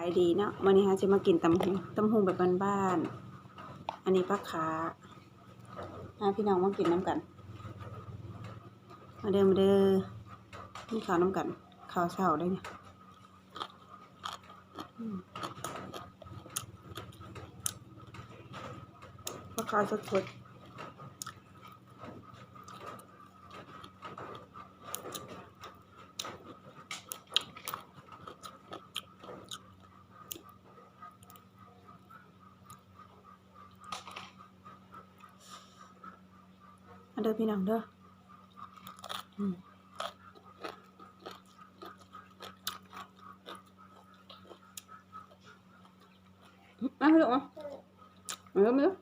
ายดีเนาะวันนี้ฮะจะมากินตำหุงแบบบ้านๆอันนี้ผักขาพี่น้องมากินน้ำกันมาเด้อนี่ข้าวน้ำกันข้าวเช้าได้เนี่ยผักขาสดๆเด้อพี่น้องเด้อให้ลูกมาเร็ว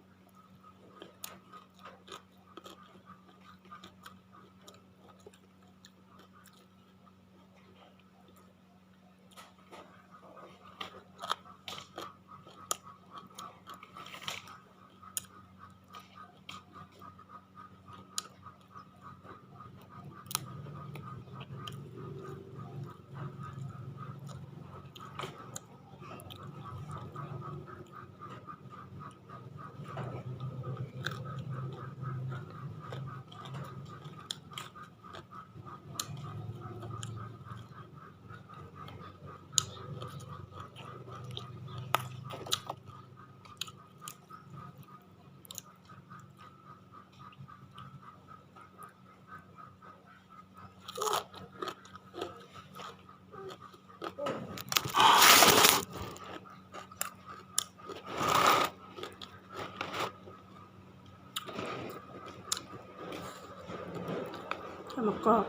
ทำมะกอก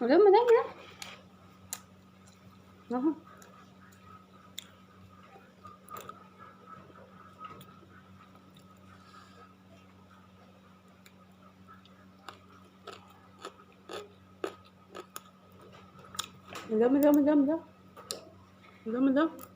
เด้อมาได้เนาะมันเด้อ